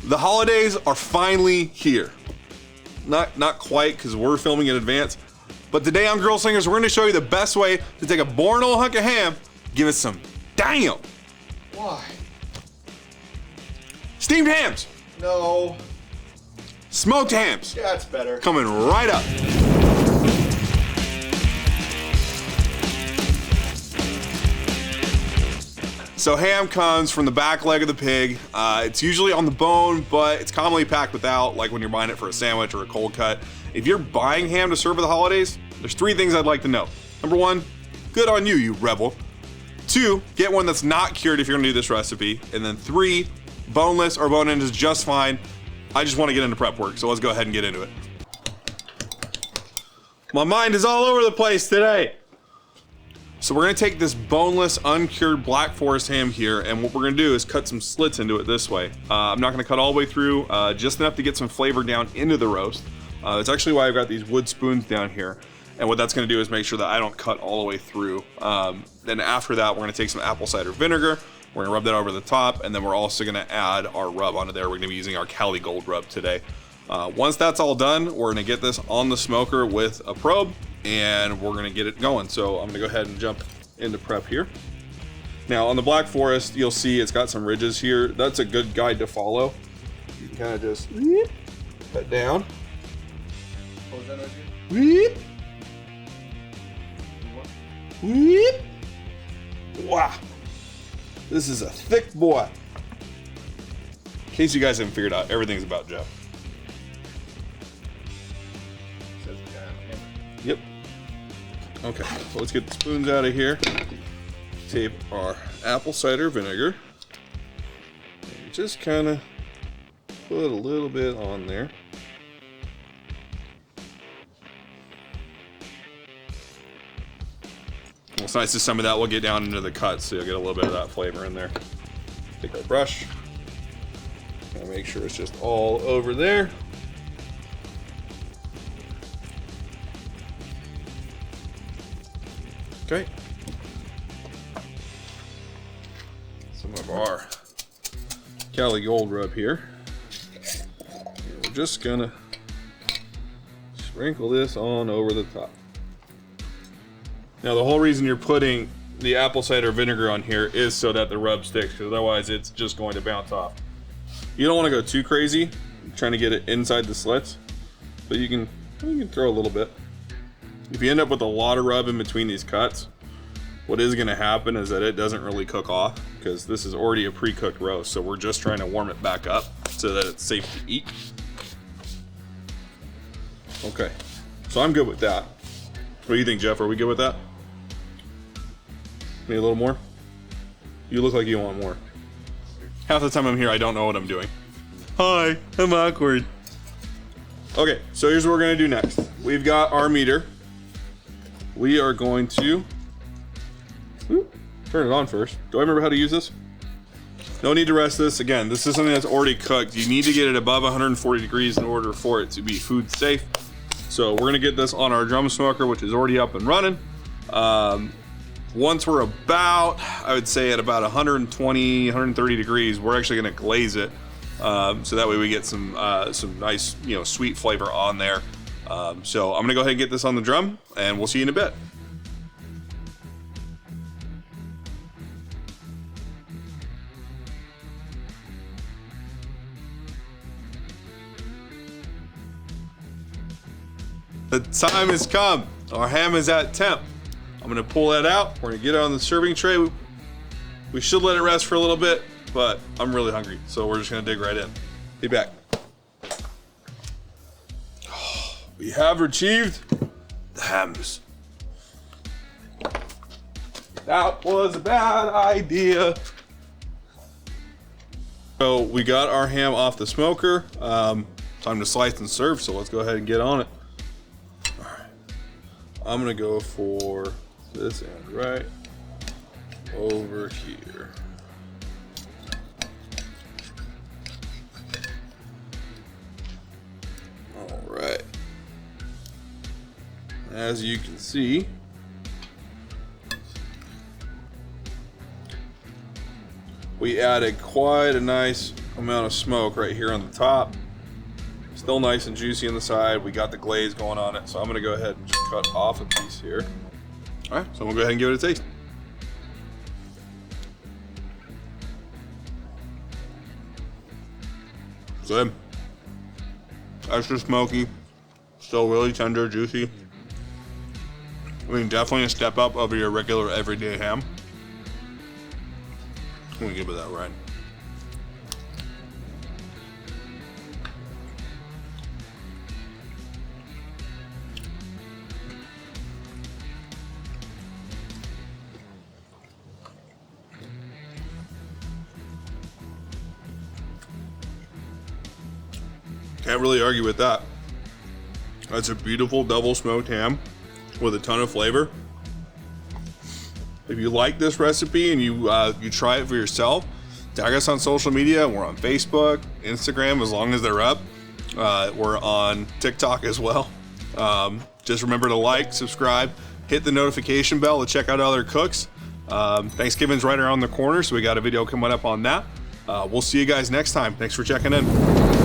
The holidays are finally here. Not quite, because we're filming in advance. But today on Grillslingers, we're going to show you the best way to take a boring old hunk of ham, give it some damn. Why? Steamed hams. No. Smoked hams. Yeah, it's better. Coming right up. So ham comes from the back leg of the pig. It's usually on the bone, but it's commonly packed without, like when you're buying it for a sandwich or a cold cut. If you're buying ham to serve for the holidays, there's 3 things I'd like to know. Number 1, good on you, you rebel. 2, get one that's not cured if you're gonna do this recipe. And then 3, boneless or bone-in is just fine. I just wanna get into prep work, so let's go ahead and get into it. My mind is all over the place today. So we're gonna take this boneless, uncured Black Forest ham here, and what we're gonna do is cut some slits into it this way. I'm not gonna cut all the way through, just enough to get some flavor down into the roast. That's actually why I've got these wood spoons down here. And what that's gonna do is make sure that I don't cut all the way through. Then after that, we're gonna take some apple cider vinegar, we're gonna rub that over the top, and then we're also gonna add our rub onto there. We're gonna be using our Cali Gold rub today. Once that's all done, we're gonna get this on the smoker with a probe, and we're gonna get it going. So I'm gonna go ahead and jump into prep here. Now on the Black Forest, you'll see it's got some ridges here. That's a good guide to follow. You can kind of just cut down. What was that noise? Weep. Weep. Wow. This is a thick boy. In case you guys haven't figured out, everything's about Jeff. Yep. Okay, so let's get the spoons out of here. Tape our apple cider vinegar. And just kind of put a little bit on there. What's nice is some of that will get down into the cuts, so you'll get a little bit of that flavor in there. Take our brush. And make sure it's just all over there. Okay. Some of our Cali Gold rub here. And we're just gonna sprinkle this on over the top. Now the whole reason you're putting the apple cider vinegar on here is so that the rub sticks, because otherwise it's just going to bounce off. You don't want to go too crazy trying to get it inside the slits, but you can throw a little bit. If you end up with a lot of rub in between these cuts, what is going to happen is that it doesn't really cook off, because this is already a pre-cooked roast, so we're just trying to warm it back up so that it's safe to eat. Okay, so I'm good with that. What do you think, Jeff? Are we good with that? Need a little more? You look like you want more. Half the time I'm here, I don't know what I'm doing. Hi, I'm awkward. Okay, so here's what we're gonna do next. We've got our meter. We are going to turn it on first. Do I remember how to use this? No need to rest this. Again, this is something that's already cooked. You need to get it above 140 degrees in order for it to be food safe. So we're gonna get this on our drum smoker, which is already up and running. Once we're about, I would say at about 120, 130 degrees, we're actually gonna glaze it. So that way we get some nice, sweet flavor on there. So I'm gonna go ahead and get this on the drum, and we'll see you in a bit. The time has come. Our ham is at temp. I'm gonna pull that out. We're gonna get it on the serving tray. We should let it rest for a little bit, but I'm really hungry, so we're just gonna dig right in. Be back. We have retrieved the hams. That was a bad idea. So we got our ham off the smoker. Time to slice and serve, so let's go ahead and get on it. All right. I'm gonna go for this end right over here. All right. As you can see, we added quite a nice amount of smoke right here on the top. Still nice and juicy on the side. We got the glaze going on it, so I'm gonna go ahead and just cut off a piece here. All right, so we'll go ahead and give it a taste. Good. Extra smoky, still really tender, juicy. I mean, definitely a step up over your regular everyday ham. Let me give it that right. Can't really argue with that. That's a beautiful double smoked ham with a ton of flavor. If you like this recipe and you try it for yourself, tag us on social media. We're on Facebook, Instagram, as long as they're up. We're on TikTok as well. Just remember to like, subscribe, hit the notification bell to check out other cooks. Thanksgiving's right around the corner, so we got a video coming up on that. We'll see you guys next time. Thanks for checking in.